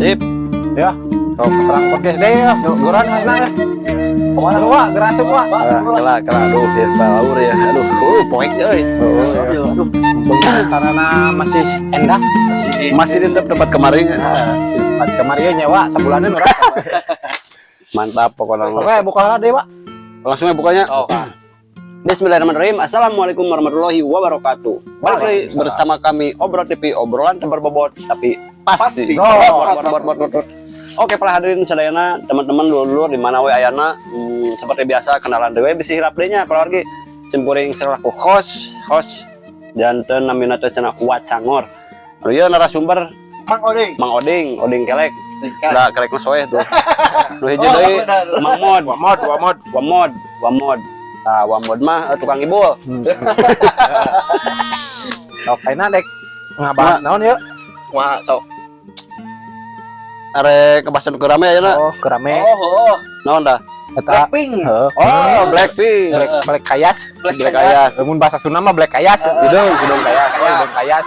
Sip. Ya. Perang podcast deh ya. Goran hasna ya. Kemana lu, Wak? Gerasup, Wak. Kela aduh ya balaur ya. Aduh, poek euy. Aduh. Sarana masih endah. Masih di tempat kemarin. Tempat kemarin ya, Wak. Sebulanan orang. Mantap pokoknya. Oke, buka deh, Wak. Langsung ya bukanya. Oh. Bismillahirrahmanirrahim. Assalamualaikum warahmatullahi wabarakatuh. Balik lagi bersama kami Obrol TV, obrolan tanpa bobot tapi pasti. Oke, para hadirin sadayana, teman-teman dulur di mana we ayana, seperti biasa kenalan dewe bisi hirap deui nya keluarga simpuring selaku host janten namina teh cenah Kuat Cangor. Anu ieu narasumber Mang Oding kelek. Da kelek mah soeh tuh. Nu hiji deui Mang Wamod. Nah, Wamod mah tukang ibul. Oke, dek ngabahas naon yuk? Wah, sok. Are kebasan kerame ayeuna. Oh, kerame. Oh. Naon dah? Eta Blackpink. Oh, Blackpink. Black Kayas. Black Kayas. Mun bahasa Sunda mah Black Kayas. Hidung Kayas. Hidung Kayas.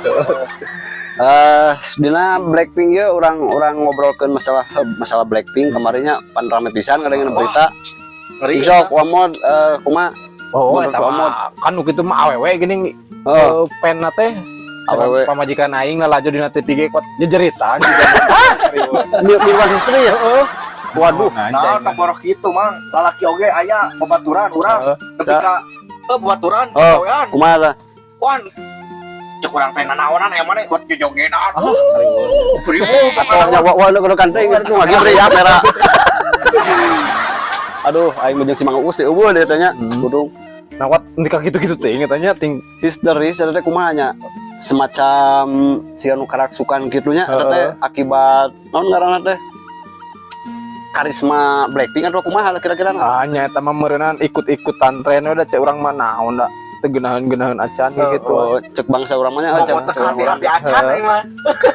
Dina Blackpink ya orang ngobrolkeun masalah Blackpink kemarinnya pan rame pisan ngadengeun berita. Sok Wamod kumaha? Oh, eta mah kan kitu mah awewe geuning pen na teh awewe pamajikan aing laju dina TV kot jejeritan. Mirwan Historis. Waduh, Nah, kaborok kitu mang, lalaki oge aya babaturan urang. Nepi ka babaturan kawean. kumaha tah? Wan. Cek urang teh nanaonan aya maneh buat jojogenan. Ribu Atuhnya wa kanteng itu ngagi beri ya merah. Aduh, aing jeung si Mang Uus teh eueuh dia tanya. Kudu Nah, wat ndika gitu-gitu teh ingetanya ting history teh kumaha nya? Semacam si anu karaksukan kitunya eta teh akibat naon ngaranna teh? Karisma Blackpink atau kumaha kira-kira? nya eta mah meureunana ikut-ikutan tren udah cek urang mah naon da teu geunaheun acan gitu. Oh, cek bangsa urang mah nya Oh, tekan di acan aing mah.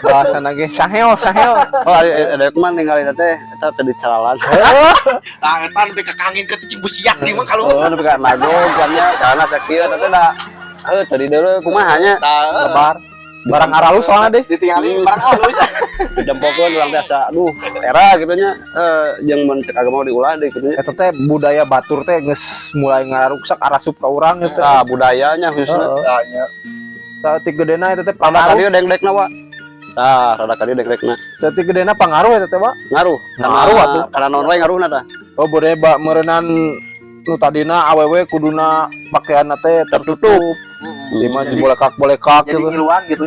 Bahasana ge saheo. Oh, ada kumaha ningali teh eta teh dicalalan. Tah eta nepi ka kangin ke Cibusiak nih mah kalau. Oh, nepi ka nago kannya karena sakieu teh da tadi deure kumaha nya? Lebar. Barang aralus soalnya deh. Ditinggali barang halus. Dijempokeun urang biasa. Aduh, era kitu nya jeung mun cek agama diulah deui kitu nya. Eta teh budaya batur teh geus mulai ngaruksak arasup ka urang gitu. Ah, budayanya khususna. Tanya. Saeutik gedena eta teh Rada pangaruh. kadieu deg-degna wa. Tah, rada kadieu deg-degna. Saeutik gedena pangaruh eta teh, Pak. Ngaruh. Ngaruh atuh. Kana naon wae ngaruhna tah. Oh, budaya meureunana nu tadina awewe kuduna pakaianna teh tertutup. Lima bolekak Jadi gitu. ngiluan gitu.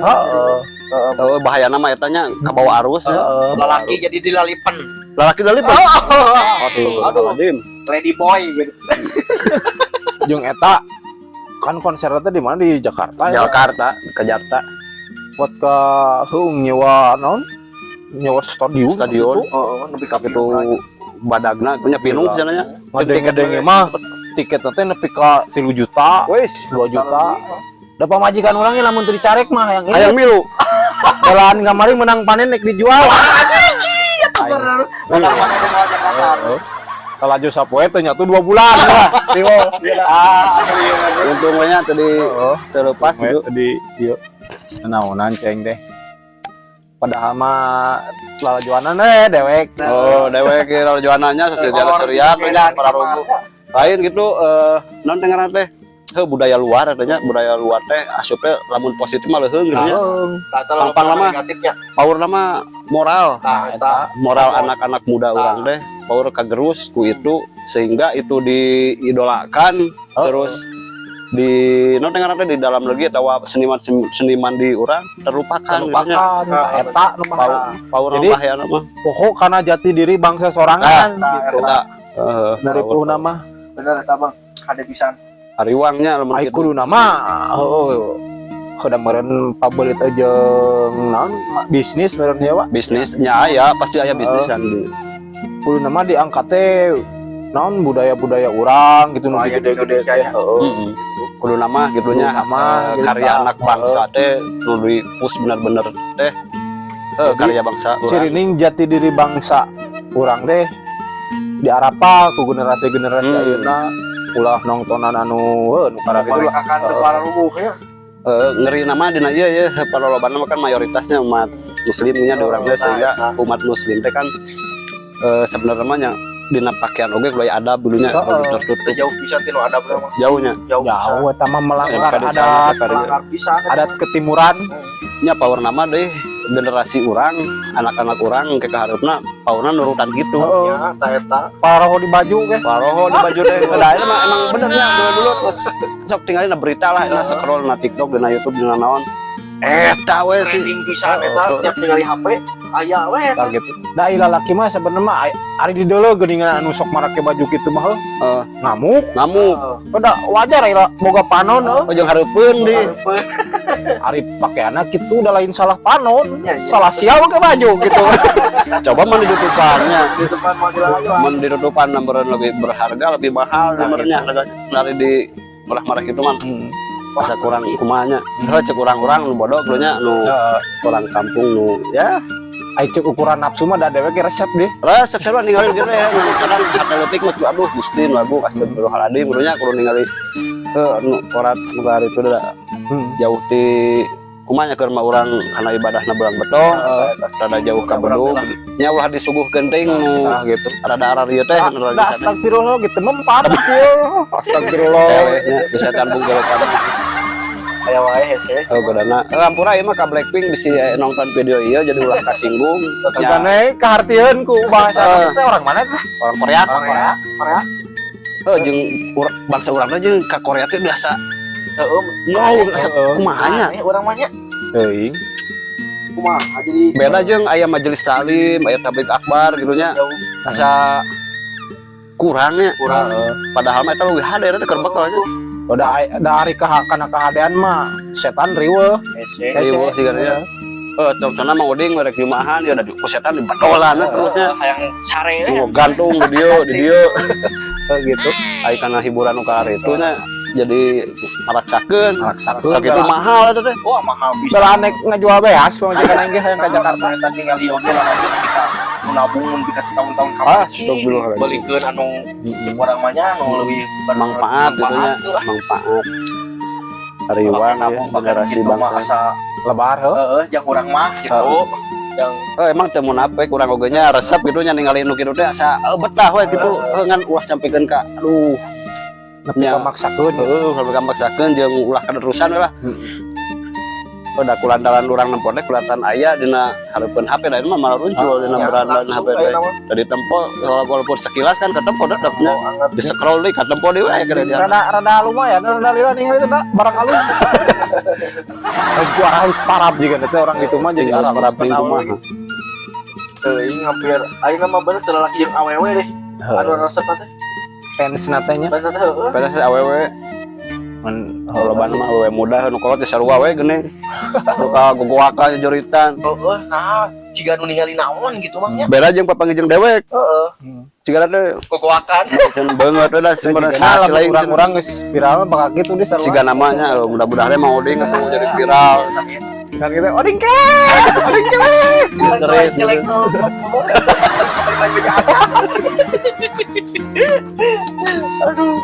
Oh, bahayana mah eta nya kabawa arus ya. Lalaki jadi dilalipan. Lalaki dari Pak. Aduh. Lady boy gitu. Jeung eta kan konsernya teh di mana di Jakarta ya. Jakarta, ke Jakarta. Buat ke heung nyewa naon? Nyewa stadion. Oh, nepi ka Itu badagna punya pinung cenanya. Ngedeng-ngedenge mah tiketnya teh nepi ka 3 juta, Wes, 2 juta. Da pamajikan urangnya lamun teu dicarek mah hayang hayang milu. Jalan kamari menang panen nek dijual. Kalaju sapoe teh nyatu 2 bulan lah. Untungnya tadi terlepas gitu. Tadi ieu naonan ceng teh. Padahal mah lalajuanan dewek. Oh, dewek kira juananya sejalan seriak para rugu. Lain gitu naon teh ngaranna teh? Budaya luar katanya, budaya luar teh asupnya lamun positif mah leuheung gitu nya. Pang lama negatifnya. Power nama moral. Nah, eta Moral anak-anak muda orang teh power kagerus ku itu sehingga itu diidolakan terus di non teh di dalam negeri atawa seniman di urang terlupakan gitu nya. Eta nu mah. Power Jadi, bahaya mah. Pokok karena jati diri bangsa sorangan gitu. Eta Dari puhuna mah bener eta Bang. Ada pisan. hariwangnya lamun ai kitu. kudu nama kada meureun pabelit jeung naon bisnis meureun ya Pak. Bisnisnya aya pasti aya bisnisan di Kudu nama diangkat teh naon budaya-budaya urang gitu nu gede-gede teh. Heeh. kudu nama gitunya Kudu nama, gitu. karya anak bangsa teh nu dipus bener-bener teh karya bangsa urang. Cirining jati diri bangsa urang teh diarapa ku generasi-generasi ayeuna ulah nongtonan anu nu karang gitu Mereka kan para rubuh ya. Ngeri nama dina ieu ya paloloban mah kan mayoritasnya umat muslimnya di orangnya sehingga umat muslim teh kan sebenarnya mah nya dina pakaian oge kudu aya adab dulunya tertutup jauh pisan tinu ada berapa jauhnya jauh Jauh eta mah melanggar Ka desa adat melanggar pisan adat ketimuran. nya power nama deh generasi orang anak-anak orang ke kaharupna powerna nurutan gitu ya eta Paroho di baju ge. paroho di baju teh da eta mah emang benernya dulu terus sok tinggalin berita lah na scroll na TikTok na YouTube dina naon eta we sih trending pisan eta tiap ningali HP aya we eta Gitu. Da ieu lalaki mah sebenarnya mah ari di deuleu geuningan anu sok marake baju kitu mah ngamuk. ngamuk Udah wajar ira boga panon oh jeung hareupeun di ari pakaianna kitu udah lain salah panon. Ya, ya. Salah sial make baju gitu. coba mun ditutupannya di depan mobil lagi mun ditutupan nomor lebih berharga lebih mahal nomornya harganya dari di marah-marah gitu man masa kurang kumanya cek kurang-kurang nu bodoh dulunya nu orang kampung nu ya Ai cek ukuran nafsu mah da dewe ge resep deh. resep saya ninggalin gitu ya yang kadang hati letik mah aduh Gusti lagu astagfirullahaladzim kudunya kudu ningali nu orat negara itu dah jauh ti kumanya ke rumah orang karena ibadahna bulan beton rada jauh ka Bandung nya ulah disuguhkeun teuing nu gitu. rada arah ieu teh Da astagfirullah gitu mempat kieu. Astagfirullah. bisa tambung gele kada aya wae hese oh godana ampura ieu mah ka Blackpink bisi nonton video ieu jadi ulah kasinggung Sigane kahartieun ku bahasa teh orang mana teh? orang Korea Korea jeung bangsa urang teh jeung ka Korea teh biasa heeh kumahanya urang mah nya Euy. kumaha jadi beda jeung aya majelis taklim aya tabligh akbar gitu nya jauh asa kurangnya kurang padahal mah eta leuwih hader teh keur bekal nya Udah dari kana keadaan mah setan riweuh. hese riweuh sigarnya contohna mang uding merek jumahan ya ada ku setan di badolan terusnya hayang sare we gantung di dieu Gitu. ai kana hiburan nu ka itu nya jadi maraksakeun Maraksakeun. sakitu mahal eta teh wah mahal bisa Setelah naik ngajual beas pamajikan aing ge hayang ka Jakarta. eta ningali oge lah kita nabung mun bika tahun-tahun Ah, kamari astagfirullahaladzim. balikeun anu urang mah nya anu leuwih manfaat gitu nya manfaat hariwan ya generasi bangsa asa Lebar heuh. heeh jang urang mah gitu yang emang teu munafik urang oge nya resep gitu nya ningali nu kitu teh asa betah we gitu ngan ulah sampikeun ka aduh Nepi ka maksakeun. sampai kampaksakeun jeung ulah katerusan we lah udah kulantaran urang nempo teh kulatan aya dina hareupeun HP lain mah malah runcul dina berandan HP teh dari tempo walaupun sekilas kan ketempo dedepnya di scroll deui ka tempo deui we kada dia Rada lumayan, rada lila nih itu dah barang halus. Gua harus parab juga nanti orang gitu mah jadi harus harus para parab rumah teuing hampir ayeuna mah bener teu lalaki jeung awewe deh anu resep teh fans natanya. bener teh heeh pada sih awewe mun loba mah awewe muda nu kolot teh sarua we geuning nu ka gogoakan joritan heeh nah ciga nu ningali naon gitu mah nya beda jeung papanggih jeung dewek heeh sigara teh kokoakan can beungeut we da sebenarnya Nah, sasi lain orang-orang geus viral bakal gitu di sarua. siga namanya mudah-mudahan mau uding ketemu jadi viral Kan gitu, oding ke. Oding ke. jelek tuh Aduh.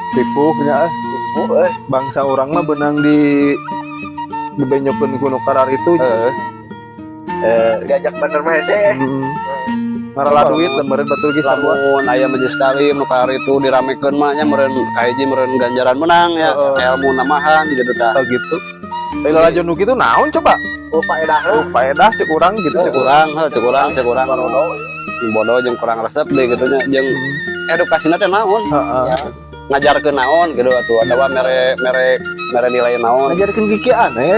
Tipunya bangsa orang mah benang dibenyokeun ku nu karar itu. diajak bener mah hese Ngarala duit lembaran batul ge sarua. lamun aya majelis taklim nu kaar itu diramekeun mah nya meureun kahiji meureun ganjaran menang ya ilmu namahan gitu tah Tah gitu. Bae lajon nu kitu naon coba? oh faedah Faedah cek urang gitu cek urang bodoh jeung kurang resep deh gitu nya jeung edukasina teh naon ngajarkeun naon gitu atuh atawa mere nilai naon ngajarkeun gigian ya.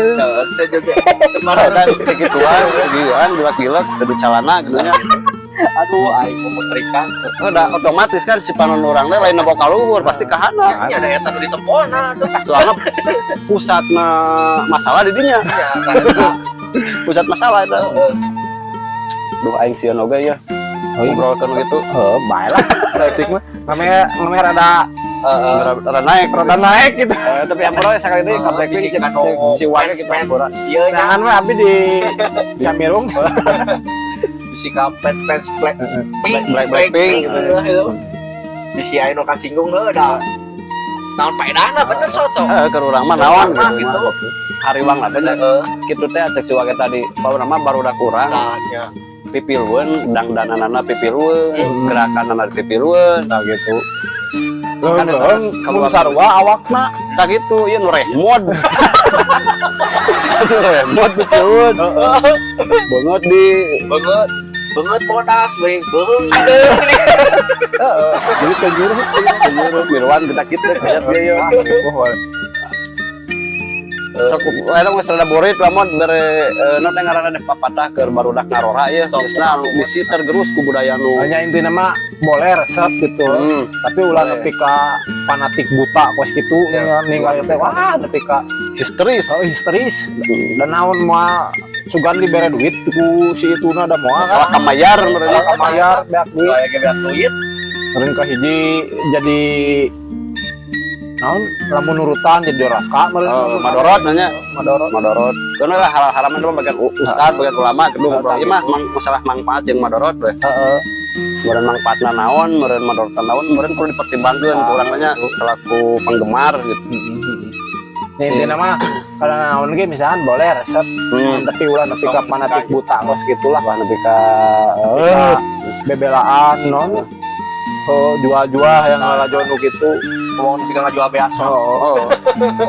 teh juga dan segituan gigian gilak-gilak kudu calana gitu nya aduh aing mau metrika udah otomatis kan si panon urang teh lain nempo kaluhur pasti kahana nya ada eta nu ditempona tuh soalnya pusatna masalah di dinya nya eta pusat masalah itu duh aing sieun oge ya ngobrolkeun gitu Bae lah. Etik mah namanya rada naik gitu tapi ampura sekali deui ka bisi Blackpink kan si wae kita ampura ieu nya jangan mah abi di Camirung. bisi ka fans Blackpink gitu. bisi aya nu kasinggung heuh da naon faedahna bener sok keur urang mah naon Urang mah gitu gitu. hariwang lah nya kitu teh cek si wage tadi bahwa nama baru udah kurang nya pipilweun dangdananana pipilweun gerakanana pipilweun nah gitu Kan leung mun sarua awakna tak gitu ieu nu remod remod pipilweun banget di banget podas beuing beung jadi kejuru miruan kita kayak dia sok ada geus rada borit lamun bere nu teh ngaranna deh papatah keur barudak ngarora ieu geusna anu bisi tergerus ku budaya nu hanya intina mah boleh resep gitu tapi ulah nepi ka fanatik buta kos kitu ninggal teh wah nepi ka histeris histeris dan naon mah sugan dibere duit ku si ituna da moal kan kamayar mereka kamayar beak duit kayak beak duit meureun ka hiji jadi naon lamun nurutan jadi doraka meureun madorot nanya madorot karena lah hal-hal itu bagian ustad bagian ulama kedua ieu mah masalah manfaat jeung madorot we meureun manfaatna naon meureun madorotna naon meureun perlu dipertimbangkeun ku urang nya selaku penggemar gitu intinya mah kalau naon ge misalkan boleh resep tapi ulah nepi ka fanatik buta kos gitulah nepi ka bebelaan non jual-jual yang ngalajon gitu ngomong nepi ka ngajual beas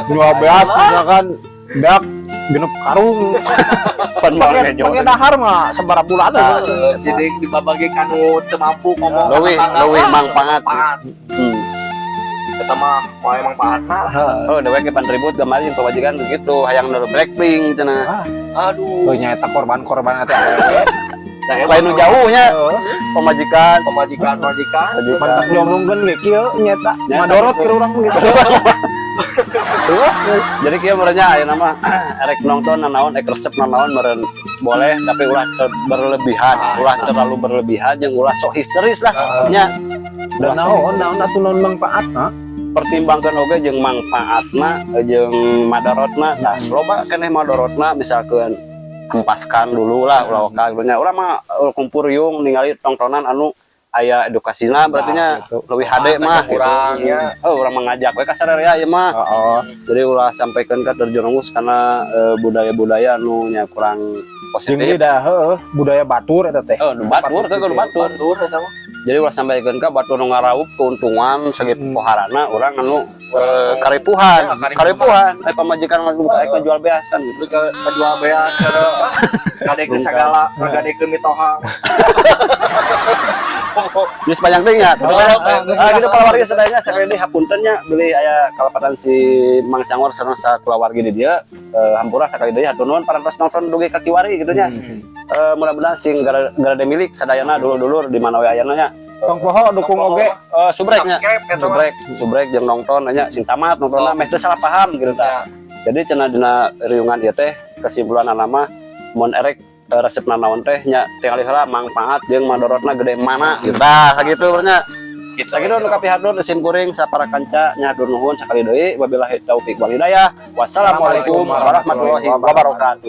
jual beas misalkan beak genep karung pakai dahar mah sabaraha bulan sidik dibabagi kanu teu mampu ngomong leuwih manfaat eta mah moal manfaatna dewek ke ribut kemarin kewajiban begitu hayang nuru blackpink cenah aduh nyaeta korban-korban eta lain nu jauhnya pemajikan mantak diomongkeun ge kieu nyata madorot ke urang gitu jadi kieu merenya aya nama rek nonton nanaon resep nanaon meureun boleh tapi ulah berlebihan ulah terlalu berlebihan jeung ulah sok histeris lah nya dan naon atuh naon manfaatna pertimbangkan oge jeung manfaatna jeung madarotna nah loba keneh madarotna misalkeun hempaskan dulu lah ulah kagulnya urang mah kumpul riung ningali tontonan anu aya edukasina berarti nya leuwih hade mah kurangnya urang mengajak we ka sararea ieu mah jadi ulah sampaikan ka terjerumus kana budaya-budaya anu nya kurang positif jeung dah budaya batur eta teh batur eta mah jadi ulah sampaikan ka batur nu ngaraup keuntungan segi poharana urang anu karipuhan pamajikan jual beas kan gitu jual beas ngadekeun sagala ngadekeun mitoha di sepanjang teh nya gitu kulawargi sadaya sakali deui hapunten nya beli aya kalapatan si Mang Cangor sareng sakulawargi di dieu hampura sakali deui hatur nuhun parantos nongson dugi ka kiwari gitu nya mudah-mudahan sing gara milik sadayana dulur-dulur di mana we ayana nya tong poho dukung oge subreknya subrek jeung nonton nya sing tamat nontonna meh teu salah paham gitu tah jadi cenah dina riungan ieu teh kesimpulan mah mun erek resep naon teh nya tingali heula manfaat jeung madorotna gede mana gitu tah sakitu nya sakitu nu kapihatur sim kuring sapara kanca nya hatur nuhun sakali deui wabillahi taufik wal hidayah wassalamualaikum warahmatullahi wabarakatuh.